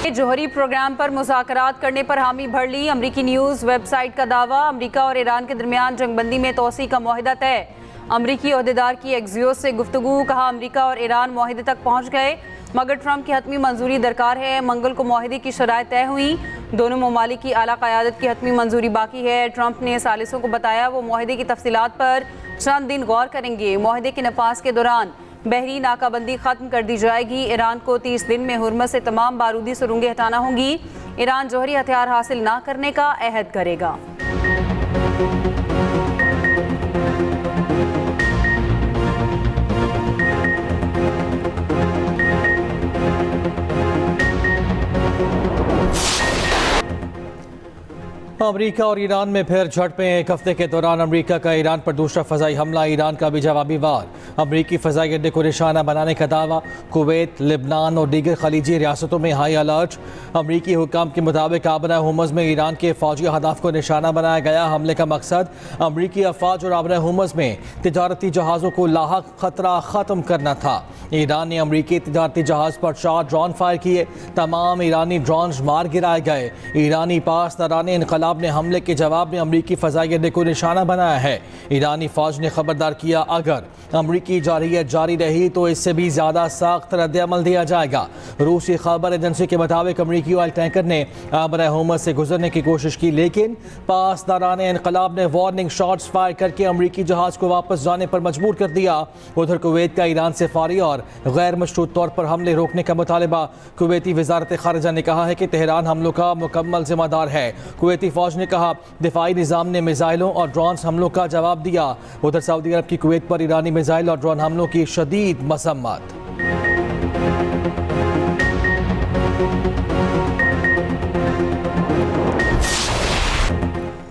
जोहरी programme पर मुज़ाकरात करने पर हामी भर ली। अमरीकी न्यूज़ वेबसाइट का दावा, अमरीका और ईरान के दरमियान जंगबंदी में तोसी का मुआहदा तय। अमरीकी ओहदेदार की एक्सियोस से गुफ्तगू, कहा अमरीका और ईरान मुआहदे तक पहुँच गए मगर ट्रंप की हतमी मंजूरी दरकार है। मंगल को मुआहदे की शराइत तय हुई, दोनों ममालिक की आला क़यादत की हतमी मंजूरी बाकी है। ट्रंप ने सालिसों को बताया वो मुआहदे की तफसीलात पर चंद दिन गौर करेंगे। मुआहदे के नफाज के दौरान बहरी नाकाबंदी खत्म कर दी जाएगी। ईरान को 30 दिन में हुर्मस से तमाम बारूदी सुरंगें हटाना होंगी। ईरान जोहरी हथियार हासिल ना करने का अहद करेगा। अमरीका और ईरान में फिर झड़पें। एक हफ्ते के दौरान अमरीका का ईरान पर दूसरा फजाई हमला, ईरान का भी जवाबी वार। अमरीकी फजाई अड्डे को निशाना बनाने का दावा, कुवैत, लिबनान और दीगर खलीजी रियासतों में हाई अलर्ट। अमरीकी हुकाम के मुताबिक आबरा हुमज़ में ईरान के फौजी अहदाफ को निशाना बनाया गया। हमले का मकसद अमरीकी अफवाज और आबरा हुमज़ में तजारती जहाज़ों को लाहक खतरा ख़त्म करना था। ईरान ने अमरीकी तजारती जहाज़ पर 4 ड्रोन फायर किए, तमाम ईरानी ड्रोन मार गिराए गए। ईरानी पासदारान इनकलाब ने हमले के जवाब में अमरीकी फजाई अड्डे को निशाना बनाया है। ईरानी फौज ने खबरदार किया, अगर अमरीकी जारहियत जारी रही तो इससे भी ज्यादा सख्त रद्द-ए-अमल दिया जाएगा। रूसी खबर एजेंसी के मुताबिक अमरीकी ऑयल टैंकर ने आबरा हुमज़ से गुजरने की कोशिश की, लेकिन पासदारान इनकलाब ने वार्निंग शॉट्स फायर करके अमरीकी जहाज को वापस जाने पर मजबूर कर दिया। उधर कुवैत का ईरान से फौरी और गैर मशरूत तौर पर हमले रोकने का मुतालबा। कुवैती वजारत खारिजा ने कहा है कि तेहरान हमलों का मुकम्मल जिम्मेदार है। कुवैती फौज ने कहा दिफाई निज़ाम ने मिसाइलों और ड्रोन हमलों का जवाब दिया। उधर सऊदी अरब की कुवैत पर ईरानी मिसाइल और ड्रोन हमलों की शदीद मसम्मत।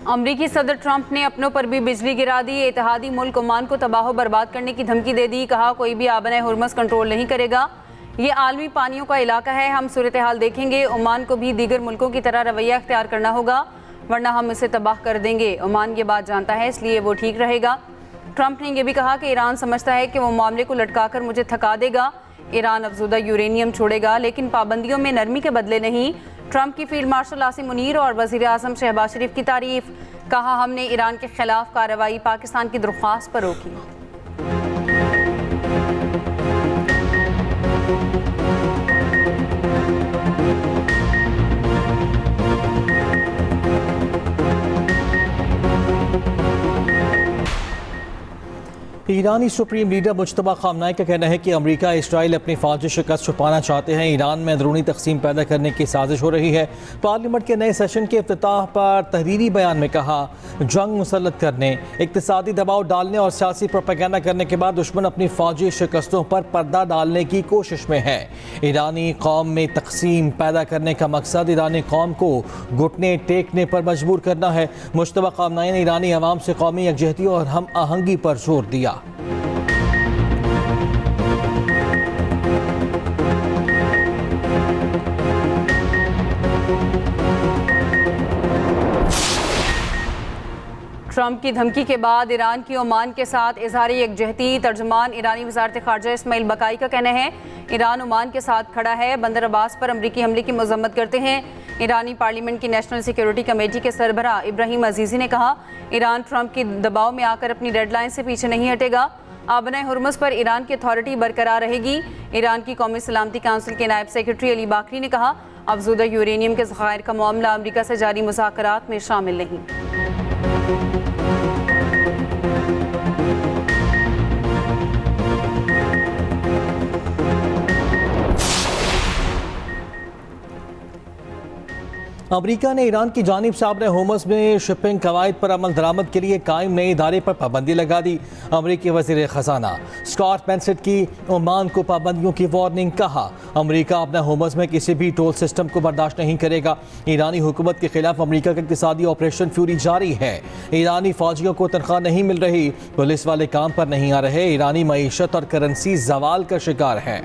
अमरीकी सदर ट्रंप ने अपनों पर भी बिजली गिरा दी। इत्तेहादी मुल्क ओमान को तबाह बर्बाद करने की धमकी दे दी। कहा कोई भी आबना हुर्मस कंट्रोल नहीं करेगा, ये आलमी पानियों का इलाका है, हम सूरत हाल देखेंगे। ओमान को भी दीगर मुल्कों की तरह रवैया अख्तियार करना होगा वरना हम इसे तबाह कर देंगे। ओमान ये बात जानता है इसलिए वो ठीक रहेगा। ट्रंप ने यह भी कहा कि ईरान समझता है कि वो मामले को लटका कर मुझे थका देगा। ईरान अफजुदा यूरेनियम छोड़ेगा लेकिन पाबंदियों में नरमी के बदले नहीं। ट्रंप की फील्ड मार्शल आसिम मुनीर और वज़ीर आज़म शहबाज शरीफ की तारीफ। कहा हमने ईरान के खिलाफ कार्रवाई पाकिस्तान की दरख्वास्त पर रोकी। ईरानी सुप्रीम लीडर मुज्तबा खामनाई का कहना है कि अमरीका इसराइल अपनी फौजी शिकस्त छुपाना चाहते हैं। ईरान में अंदरूनी तकसीम पैदा करने की साजिश हो रही है। पार्लियामेंट के नए सेशन के इफ्तिताह पर तहरीरी बयान में कहा जंग मुसल्लत करने, इक्तिसादी दबाव डालने और सियासी प्रोपेगेंडा करने के बाद दुश्मन अपनी फौजी शिकस्तों पर पर्दा डालने की कोशिश में है। ईरानी कौम में तकसीम पैदा करने का मकसद ईरानी कौम को घुटने टेकने पर मजबूर करना है। मुज्तबा खामनाई ने ईरानी अवाम से कौमी यकजहती और हम आहंगी पर जोर दिया। ट्रंप की धमकी के बाद ईरान की ओमान के साथ इजहार यकजहती। तर्जुमान ईरानी वजारत खारजा इस्माइल बकाई का कहना है ईरान ओमान के साथ खड़ा है। बंदर अब्बास पर अमरीकी हमले की मजम्मत करते हैं। ईरानी पार्लियामेंट की नेशनल सिक्योरिटी कमेटी के सरबराह इब्राहिम अजीजी ने कहा ईरान ट्रंप के दबाव में आकर अपनी डेडलाइन से पीछे नहीं हटेगा। आबना हुर्मस पर ईरान की अथॉरिटी बरकरार रहेगी। ईरान की कौमी सलामती काउंसिल के नायब सेक्रेटरी अली बाकरी ने कहा अफजुदा यूरेनियम के ज़खायर का मामला अमरीका से जारी मुज़ाकरात में शामिल नहीं। अमरीका ने ईरान की जानिब से आबरा हुर्मस में शिपिंग कवायद पर अमल दरामद के लिए कायम नए इदारे पर पाबंदी लगा दी। अमरीकी वज़ीर ख़जाना स्कॉट बेंसेट की ओमान को पाबंदियों की वार्निंग। कहा अमरीका अपना हुर्मस में किसी भी टोल सिस्टम को बर्दाश्त नहीं करेगा। ईरानी हुकूमत के खिलाफ अमरीका का इक़्तिसादी ऑपरेशन फ्यूरी जारी है। ईरानी फौजियों को तनख्वाह नहीं मिल रही, पुलिस वाले काम पर नहीं आ रहे। ईरानी मईशत और करेंसी जवाल का शिकार है।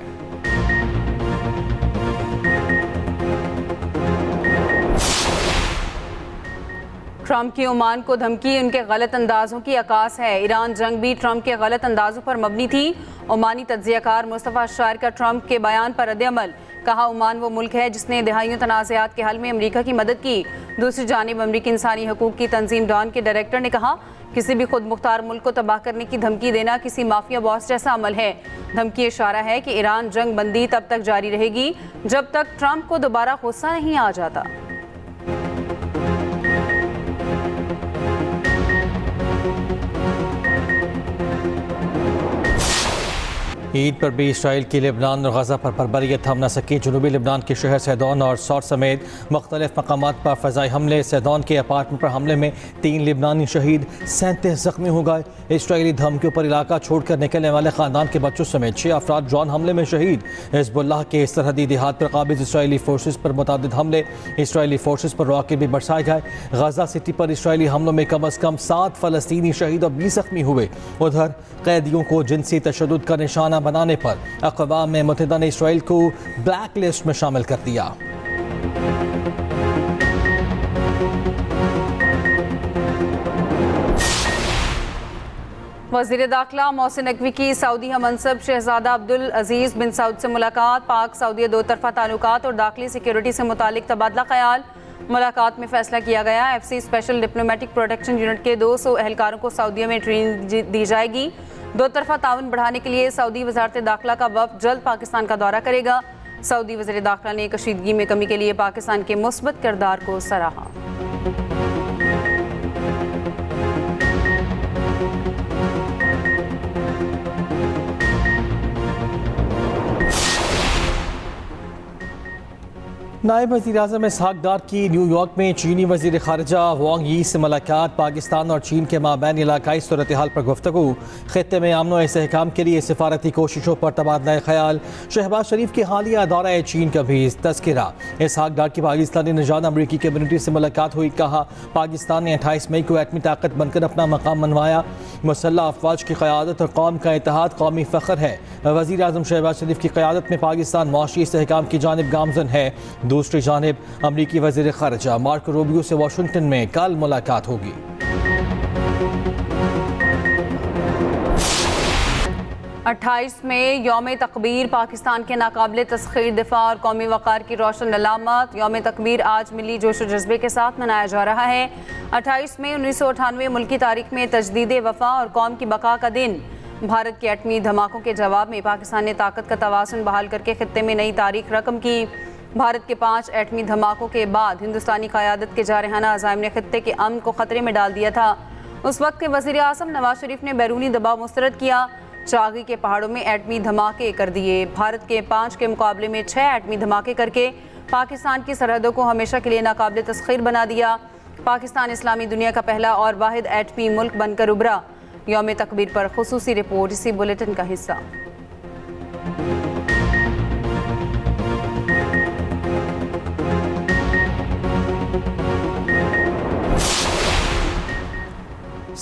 ट्रंप की ओमान को धमकी उनके गलत अंदाजों की अकास है। ईरान जंग भी ट्रंप के गलत अंदाजों पर मबनी थी। ओमानी तज्जियाकार मुस्तफ़ा शायर का ट्रंप के बयान पर रद्द-ए-अमल। कहा ओमान वो मुल्क है जिसने दहाइयों तनाज़ात के हल में अमेरिका की मदद की। दूसरी जानिब अमरीकी इंसानी हकूक़ की तंजीम डॉन के डायरेक्टर ने कहा किसी भी खुद मुख्तार मुल्क को तबाह करने की धमकी देना किसी माफिया बॉस जैसा अमल है। धमकी इशारा है कि ईरान जंग बंदी तब तक जारी रहेगी जब तक ट्रंप को दोबारा गुस्सा नहीं आ जाता। ईद पर भी इसराइल की लेबनान और गजा पर बर्बरियत थम न सकी। जनूबी लेबनान के शहर सैदौन और सौर समेत मुख्तलिफ मकामात पर फ़ज़ाई हमले। सैदौन के अपार्टमेंट पर हमले में 3 लेबनानी शहीद, 37 जख्मी हो गए। इसराइली धमकियों पर इलाका छोड़कर निकलने वाले ख़ानदान के बच्चों समेत 6 अफराद ड्रोन हमले में शहीद। हिज़्बुल्लाह के सरहदी देहात पर काबिज इसराइली फोर्सेस पर मुतअद्दिद हमले। इसराइली फोर्सेस पर रॉकेट भी बरसाए गए। गजा सिटी पर इसराइली हमलों में कम अज़ कम 7 फ़लस्तीनी शहीद और 20 जख्मी हुए। उधर कैदियों को जिनसी तशद्दुद का निशाना बनाने पर अक़वाम मुत्तहिदा ने इसराइल को ब्लैक लिस्ट में शामिल कर दिया। वज़ीर दाखिला मोहसिन नकवी की सऊदी हमनसब शहजादा अब्दुल अजीज़ बिन सऊद से मुलाकात। पाक सऊदी दो तरफ़ा ताल्लुकात और दाखिली सिक्योरिटी से मुतालिक तबादला ख्याल। मुलाकात में फैसला किया गया FC special diplomatic protection unit के 200 एहलकारों को सऊदीया में ट्रेनिंग दी जाएगी। दो तरफ़ा ताउन बढ़ाने के लिए सऊदी वज़ारत दाखिला का वफ़द जल्द पाकिस्तान का दौरा करेगा। सऊदी वज़ीर दाखिला ने कशीदगी में कमी के लिए पाकिस्तान के मुस्बत किरदार को सराहा। नायब वज़ीर-ए-आज़म इसहाक़ डार की न्यूयॉर्क में चीनी वज़ीर ख़ारिजा वांग यी से मुलाकात। पाकिस्तान और चीन के माबैन इलाकाई सूरत हाल पर गुफ्तगू। ख़ित्ते में अमन और इस्तेहकाम के लिए सिफारती कोशिशों पर तबादला ख्याल। शहबाज शरीफ की हालिया दौरा चीन का भी तज़किरा। इसहाक़ डार की पाकिस्तानी निजात अमरीकी कम्यूनिटी से मुलाकात हुई। कहा पाकिस्तान ने 28 मई को एटमी ताकत बनकर अपना मकाम मनवाया। मुसल्लह अफवाज की क़यादत और कौम का इत्तेहाद कौमी फ़ख्र है। वज़ीर-ए-आज़म शहबाज शरीफ की क़यादत में पाकिस्तान मौशी इस्तेहकाम की जानिब गामज़न है। दूसरी जानिब अमरीकी वज़ीर ख़ारिजा मार्को रूबियो से वाशिंगटन में कल मुलाकात होगी। 28 में यौम तकबीर पाकिस्तान के नाकाबिले तस्खीर दिफा और कौमी वक़ार की रोशन अलामत। यौम तकबीर आज मिली जोश व जज्बे के साथ मनाया जा रहा है। 28 मई 1998 मुल्की तारीख में तजदीद वफ़ा और कौम की बका का दिन। भारत के एटमी धमाकों के जवाब में पाकिस्तान ने ताकत का तवाज़ुन बहाल करके खित्ते में नई तारीख रकम की। भारत के 5 एटमी धमाकों के बाद हिंदुस्तानी क़यादत के जारहाना अज़ाइम ने खित्ते के अमन को ख़तरे में डाल दिया था। उस वक्त के वज़ीर आज़म नवाज शरीफ ने बैरूनी दबाव मुस्तरद किया। चागी के पहाड़ों में एटमी धमाके कर दिए। भारत के 5 के मुकाबले में 6 एटमी धमाके करके पाकिस्तान की सरहदों को हमेशा के लिए नाकाबिले तस्खीर बना दिया। पाकिस्तान इस्लामी दुनिया का पहला और वाहिद एटमी मुल्क बनकर उभरा। यौम तकबीर पर खुसूसी रिपोर्ट इसी बुलेटिन का हिस्सा।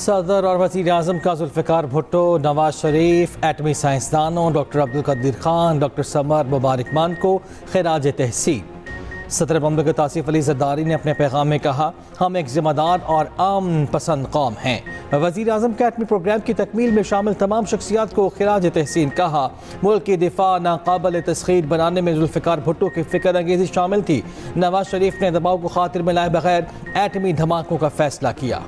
सदर और वज़ीर आज़म का जुल्फ़िकार भुट्टो, नवाज शरीफ, एटमी साइंसदानों डॉक्टर अब्दुल कदीर खान, डॉक्टर समर मुबारक मान को खिराज तहसीन। सदर ममलकत आसिफ अली ज़रदारी ने अपने पैगाम में कहा हम एक ज़िम्मेदार और अमन पसंद कौम हैं। वज़ीर आज़म के एटमी प्रोग्राम की तकमील में शामिल तमाम शख्सियात को खिराज तहसीन कहा। मुल्क की दिफा नाकाबिल तस्खीर बनाने में जुल्फ़िकार भुट्टो की फ़िक्र अंगेज़ी शामिल थी। नवाज शरीफ ने दबाव को खातिर में लाए बगैर एटमी धमाकों का फैसला किया।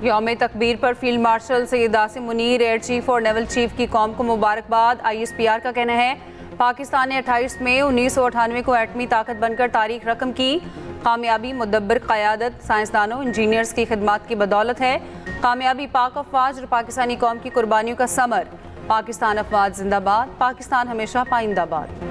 यौम तकबीर पर field marshal Syed Asim Munir, air chief और नेवल चीफ की कौम को मुबारकबाद। ISPR का कहना है पाकिस्तान ने 28 मई 1998 को एटमी ताकत बनकर तारीख रकम की। कामयाबी मुदब्बिर क़यादत, साइंसदानों, इंजीनियर्स की खिदमत की बदौलत है। कामयाबी पाक अफवाज और पाकिस्तानी कौम की कुर्बानियों का समर। पाकिस्तान अफवाज जिंदाबाद, पाकिस्तान हमेशा पाइंदाबाद।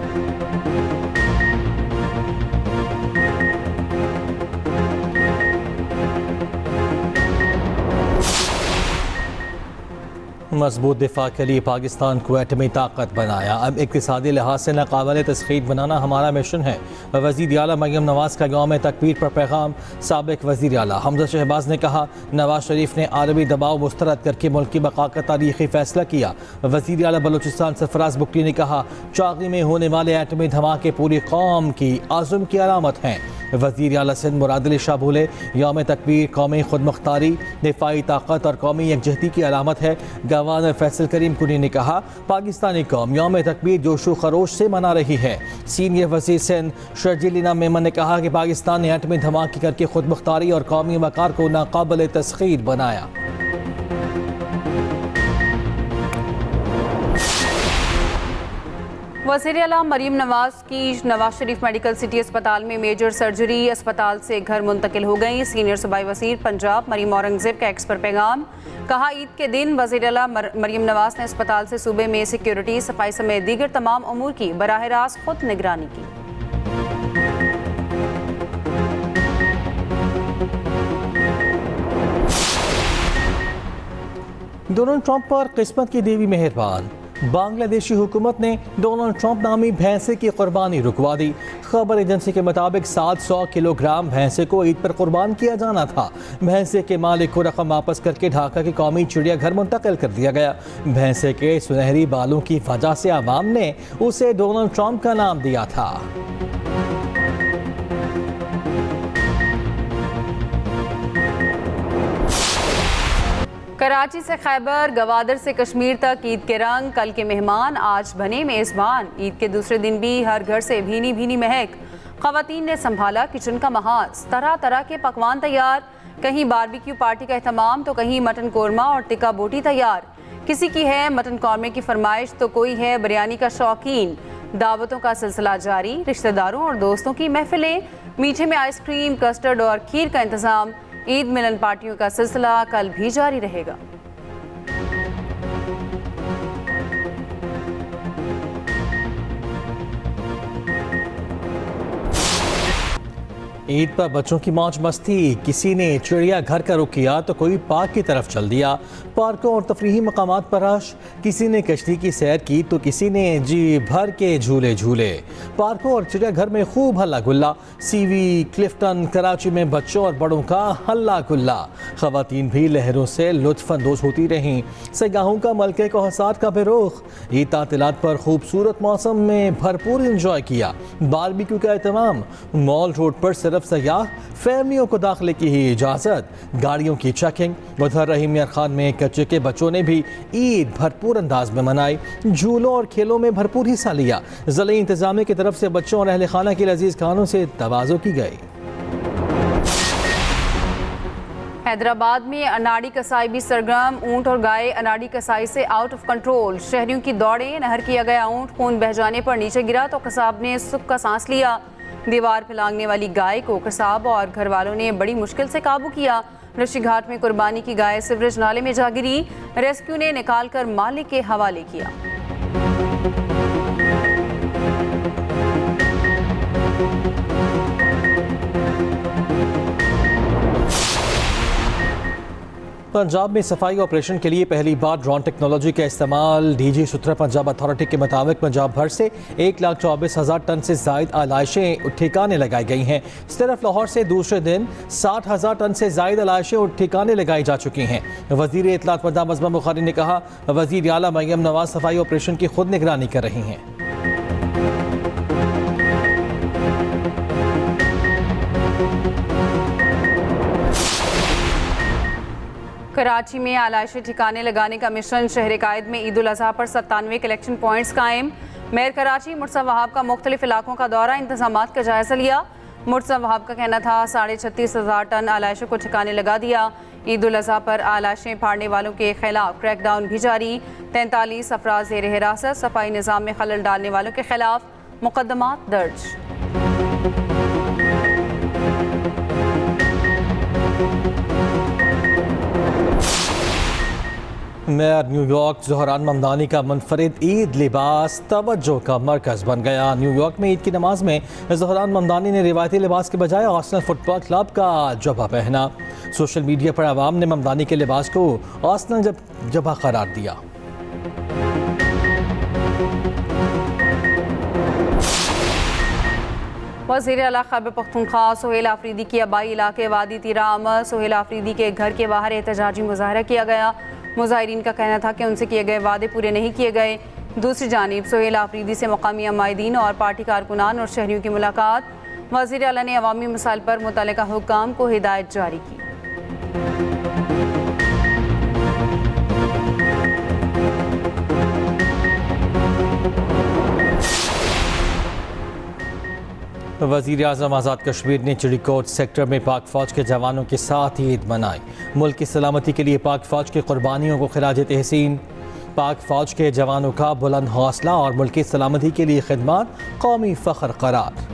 मजबूत दिफा के लिए पाकिस्तान को एटमी ताकत बनाया। अब इक़्तिसादी लिहाज से नाकाबिल तस्खीर बनाना हमारा मिशन है। वज़ीर आला मरियम नवाज़ का यौम तकबीर पर पैगाम। साबिक़ वज़ीर आला हमजा शहबाज ने कहा नवाज शरीफ ने आलमी दबाव मुस्तरद करके मुल्क की बका का तारीख़ी फ़ैसला किया। वज़ीर आला बलूचिस्तान सरफराज बुकटी ने कहा चागी में होने वाले एटमी धमाके पूरी कौम की आज़म की अलामत हैं। वज़ीर आला सिंध मुराद अली शाह बोले, यौम तकबीर कौमी खुद मुख्तारी, दिफाई ताकत और कौमी यकजहती की अलामत है। गवर्नर फैसल करीम कुनी ने कहा, पाकिस्तानी कौम यौम तकबीर जोशो खरोश से मना रही है। सीनियर वज़ीर सिंध शर्जीलिना मेमन ने कहा कि पाकिस्तान ने एटमी धमाके करके खुद मुख्तारी और कौमी वक़ार को नाकाबिल तस्खीर बनाया। वज़ीर आला मरीम नवाज की नवाज शरीफ मेडिकल सिटी अस्पताल में मेजर सर्जरी अस्पताल से घर मुंतकिल हो गई। सीनियर सूबाई वज़ीर पंजाब मरीम औरंगज़ेब का एक्स पर पैगाम, कहा, ईद के दिन वज़ीर आला मरीम नवाज ने अस्पताल से सूबे में सिक्योरिटी सफाई समेत दीगर तमाम अमूर की बराह रास्त खुद निगरानी की। डोनाल्ड ट्रंप पर किस्मत की देवी मेहरबान, बांग्लादेशी हुकूमत ने डोनाल्ड ट्रंप नामी भैंसे की कुर्बानी रुकवा दी। खबर एजेंसी के मुताबिक 700 किलोग्राम भैंसे को ईद पर कुर्बान किया जाना था। भैंसे के मालिक को रकम वापस करके ढाका की कौमी चिड़ियाघर मुंतकिल कर दिया गया। भैंसे के सुनहरी बालों की वजह से आवाम ने उसे डोनाल्ड ट्रंप का नाम दिया था। कराची से खैबर, गवादर से कश्मीर तक ईद के रंग, कल के मेहमान आज बने मेज़बान। ईद के दूसरे दिन भी हर घर से भीनी भीनी महक। ख़वातीन ने संभाला किचन का महाज, तरह तरह के पकवान तैयार। कहीं बारबेक्यू पार्टी का एहतमाम तो कहीं मटन कोरमा और टिक्का बोटी तैयार। किसी की है मटन कौरमे की फरमाइश तो कोई है बिरयानी का शौकीन। दावतों का सिलसिला जारी, रिश्तेदारों और दोस्तों की महफिलें। मीठे में आइसक्रीम, कस्टर्ड और खीर का इंतज़ाम। ईद मिलन पार्टियों का सिलसिला कल भी जारी रहेगा। ईद पर बच्चों की मौज मस्ती, किसी ने चिड़ियाघर का रुख किया तो कोई पार्क की तरफ चल दिया। पार्कों और तफरीही मकामात पर रश, किसी ने कश्ती की सैर की तो किसी ने जी भर के झूले झूले। पार्कों और चिड़ियाघर में खूब हल्ला गुल्ला। सीवी, क्लिफ्टन, कराची में बच्चों और बड़ों का हल्ला गुल्ला। खवातीन भी लहरों से लुत्फानंदोज होती रहीं। सयाहों का मलके को हसार का बेरुख। ईद तातिलात पर खूबसूरत मौसम में भरपूर इंजॉय किया। बारबेक्यू का एहतमाम। मॉल रोड पर सिर्फ सयाह फैमिलियों को दाखिले की ही इजाज़त। गाड़ियों की चेकिंग। उधर रहीम यार खान में कच्चे के बच्चों ने भी ईद भरपूर अंदाज में मनाई। झूलों और खेलों में भरपूर हिस्सा लिया। ज़िले इंतजामिया की तरफ से बच्चों और अहले खाना के लजीज खानों से तवाज़ो की गई। हैदराबाद में अनाड़ी कसाई भी सरगर्म। ऊंट और गाय अनाड़ी कसाई से आउट ऑफ कंट्रोल। शहरियों की दौड़ें, नहर किया गया ऊंट खून बह जाने पर नीचे गिरा तो कसाब ने सुख का सांस लिया। दीवार फैलांगने वाली गाय को कसाब और घर वालों ने बड़ी मुश्किल से काबू किया। ऋषि घाट में कुर्बानी की गाय सिवरेज नाले में जा गिरी। रेस्क्यू ने निकालकर मालिक के हवाले किया। पंजाब में सफाई ऑपरेशन के लिए पहली बार ड्रोन टेक्नोलॉजी का इस्तेमाल। डीजी सुथरा पंजाब अथॉरिटी के मुताबिक पंजाब भर से 1,24,000 टन से जायद आलाइशें ठिकाने लगाई गई हैं। सिर्फ लाहौर से दूसरे दिन 60,000 टन से जायद आलाइशें ठिकाने लगाई जा चुकी हैं। वज़ीर इत्तलात पंजाब मज़मा बुखारी ने कहा, वज़ीर आला मरियम नवाज सफाई ऑपरेशन की खुद निगरानी कर रही हैं। कराची में आलाइशें ठिकाने लगाने का मिशन। शहर कायद में ईद उल अज़हा पर 97 कलेक्शन पॉइंट्स कायम। मेयर कराची मुर्तज़ा वहाब का मुख्तलिफ इलाकों का दौरा, इंतजामात का जायजा लिया। मुर्तज़ा वहाब का कहना था 36,500 टन आलाइशों को ठिकाने लगा दिया। ईद उल अज़हा पर आलाइशें फाड़ने वालों के खिलाफ क्रैकडाउन भी जारी। 43 अफराद ज़ेर हिरासत। सफाई निज़ाम में खलल डालने वालों के खिलाफ मुकदमात दर्ज। मेयर न्यूयॉर्क ज़ोहरान ममदानी का मुनफरिद ईद लिबास तवज्जो का मरकज़ बन गया। न्यूयॉर्क में ईद की नमाज में ज़ोहरान ममदानी ने रिवायती लिबास के बजाय आर्सेनल फुटबॉल क्लब का जबा पहना। सोशल मीडिया पर आवाम ने ममदानी के लिबास को आर्सेनल जबा करार दिया। वज़ीर आला खैबर पख्तूनख्वा सोहेल आफरीदी की आबाई इलाके वादी तिराम। सोहेल आफरीदी के घर के बाहर एहतजाजी मुजाहरा किया गया। मुजाहिरीन का कहना था कि उनसे किए गए वादे पूरे नहीं किए गए। दूसरी जानिब सोहेल आफरीदी से मकामी अमायदीन और पार्टी कारकुनान और शहरियों की मुलाकात। वज़ीर आला ने अवामी मसाइल पर मुतल्लिका हुक्काम को हिदायत जारी की। वज़ीर आज़म आज़ाद कश्मीर ने चिड़ीकोट सेक्टर में पाक फ़ौज के जवानों के साथ ईद मनाई। मुल्क की सलामती के लिए पाक फ़ौज की कुर्बानियों को खिराज तहसीन। पाक फ़ौज के जवानों का बुलंद हौसला और मुल्क की सलामती के लिए खिदमत कौमी फ़ख्र करार।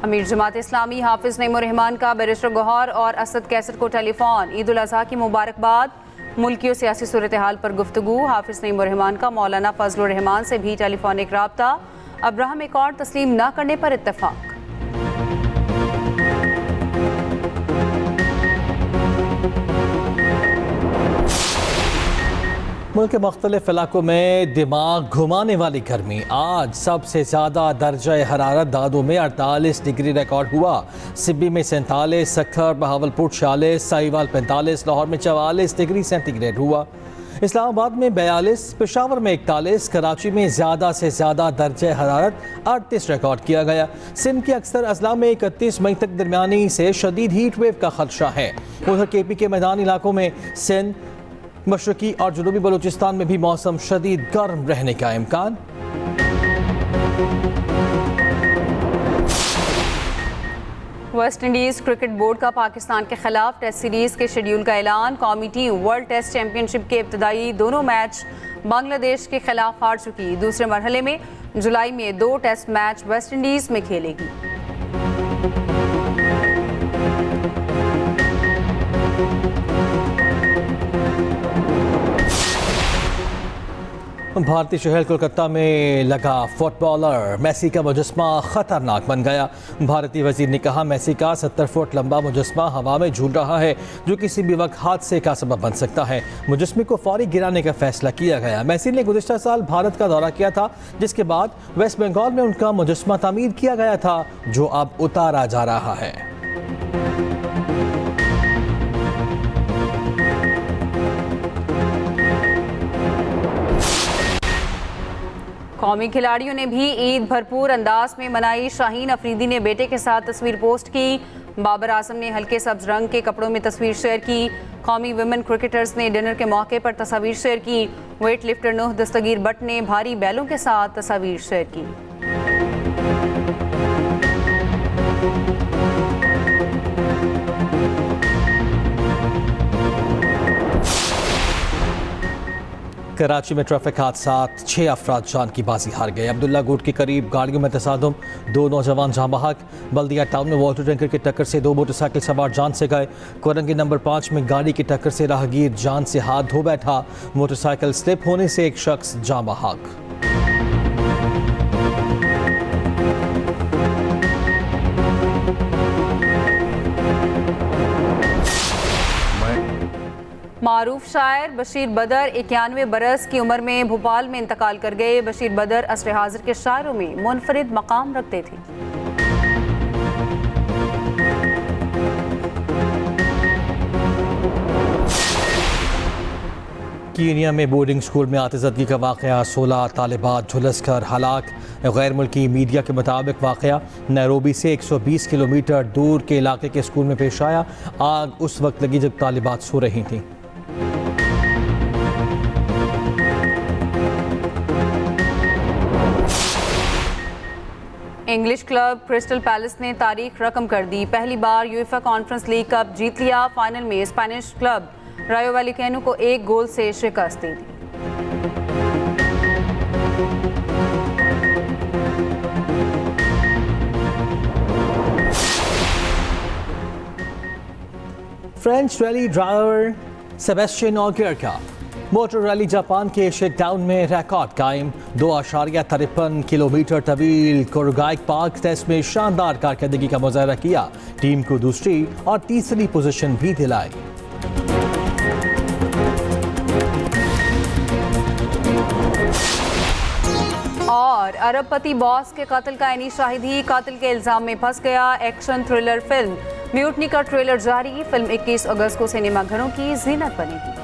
अमीर जमात इस्लामी हाफिज़ नईमुर रहमान का बैरिस्टर गौहर और असद कैसर को टेलीफोन। ईद उल अज़हा की मुबारकबाद। मुल्की और सियासी सूरत हाल पर गुफ्तगू। हाफिज़ नईमुर रहमान का मौलाना फजलुर रहमान से भी टेलीफोनिक राब्ता। अब्राहम एकॉर्ड तस्लीम न करने पर इत्तफाक। मुल्क के मुख्तलिफ इलाकों में दिमाग घुमाने वाली गर्मी। आज सबसे ज़्यादा दर्जा हरारत दादू में 48 डिग्री रिकॉर्ड हुआ। सिब्बी में 47, सक्खर, बहावलपुर 46, साहिवाल 45, लाहौर में 44 डिग्री सेंटीग्रेड हुआ। इस्लामाबाद में 42, पेशावर में 41, कराची में ज़्यादा से ज़्यादा दर्जा हरारत 38 रिकॉर्ड किया गया। सिंध के अक्सर अजला में 31 मई तक दरमियानी से शदीद हीट वेव का खदशा है। उधर केपी के मैदानी इलाकों में सिंध, मशरकी और जनूबी बलूचिस्तान में भी मौसम शदीद गर्म रहने का इम्कान। वेस्ट इंडीज़ क्रिकेट बोर्ड का पाकिस्तान के खिलाफ टेस्ट सीरीज के शेड्यूल का ऐलान। कौमी टीम वर्ल्ड टेस्ट चैंपियनशिप के इब्तदाई दोनों मैच बांग्लादेश के खिलाफ हार चुकी। दूसरे मरहले में जुलाई में 2 टेस्ट मैच वेस्ट इंडीज़ में खेलेगी। भारतीय शहर कोलकाता में लगा फुटबॉलर मेसी का मुजस्मा खतरनाक बन गया। भारतीय वजीर ने कहा, मेसी का 70 फुट लंबा मुजस्मा हवा में झूल रहा है जो किसी भी वक्त हादसे का सबब बन सकता है। मुजस्मे को फौरी गिराने का फैसला किया गया। मेसी ने गुज़िश्ता साल भारत का दौरा किया था, जिसके बाद वेस्ट बंगाल में उनका मुजस्मा तामीर किया गया था जो अब उतारा जा रहा है। कौमी खिलाड़ियों ने भी ईद भरपूर अंदाज में मनाई। शाहीन अफरीदी ने बेटे के साथ तस्वीर पोस्ट की। बाबर आजम ने हल्के सब्ज रंग के कपड़ों में तस्वीर शेयर की। कौमी वुमेन क्रिकेटर्स ने डिनर के मौके पर तस्वीर शेयर की। वेट लिफ्टर नूह दस्तगीर बट ने भारी बैलों के साथ तस्वीर शेयर की। कराची में ट्रैफिक हादसात, 6 अफराद जान की बाजी हार गए। अब्दुल्ला गुट के करीब गाड़ियों में तसादुम, 2 नौजवान जाँ बहक। बल्दिया टाउन में वाटर टैंकर की टक्कर से 2 मोटरसाइकिल सवार जान से गए। कोरंगी नंबर 5 में गाड़ी की टक्कर से राहगीर जान से हाथ धो बैठा। मोटरसाइकिल स्लिप होने से एक शख्स जाँ बहक। मारूफ शायर बशीर बदर 91 बरस की उम्र में भोपाल में इंतकाल कर गए। बशीर बदर असर हाजिर के शायरों में मुनफरिद मकाम रखते थे। कीनिया में बोर्डिंग स्कूल में आतिशबाजी का वाक़या, 16 तालिबात झुलस कर हलाक। गैर मुल्की मीडिया के मुताबिक वाक़या नैरोबी से 120 किलोमीटर दूर के इलाके के स्कूल में पेश आया। आग उस वक्त लगी जब तालिबात सो रही थीं। इंग्लिश क्लब क्रिस्टल पैलेस ने तारीख रकम कर दी। पहली बार यूएफए कॉन्फ्रेंस लीग कप जीत लिया। फाइनल में स्पेनिश क्लब रायो वैलेकानो को 1 गोल से शिकस्त दे दी। फ्रेंच रैली ड्राइवर सेबेस्टियन ऑगियर का मोटर रैली जापान के शेकडाउन में रिकॉर्ड कायम। 2.53 किलोमीटर तवील कोरुगाइक पार्क टेस्ट में शानदार कारकर्दगी का मुजाहरा किया। टीम को दूसरी और तीसरी पोजीशन भी दिलाई। और अरबपति बॉस के कत्ल का ऐनी शाहिदी, कातिल के इल्जाम में फंस गया। एक्शन थ्रिलर फिल्म म्यूटनी का ट्रेलर जारी। फिल्म 21 अगस्त को सिनेमा घरों की जीनत बनेगी।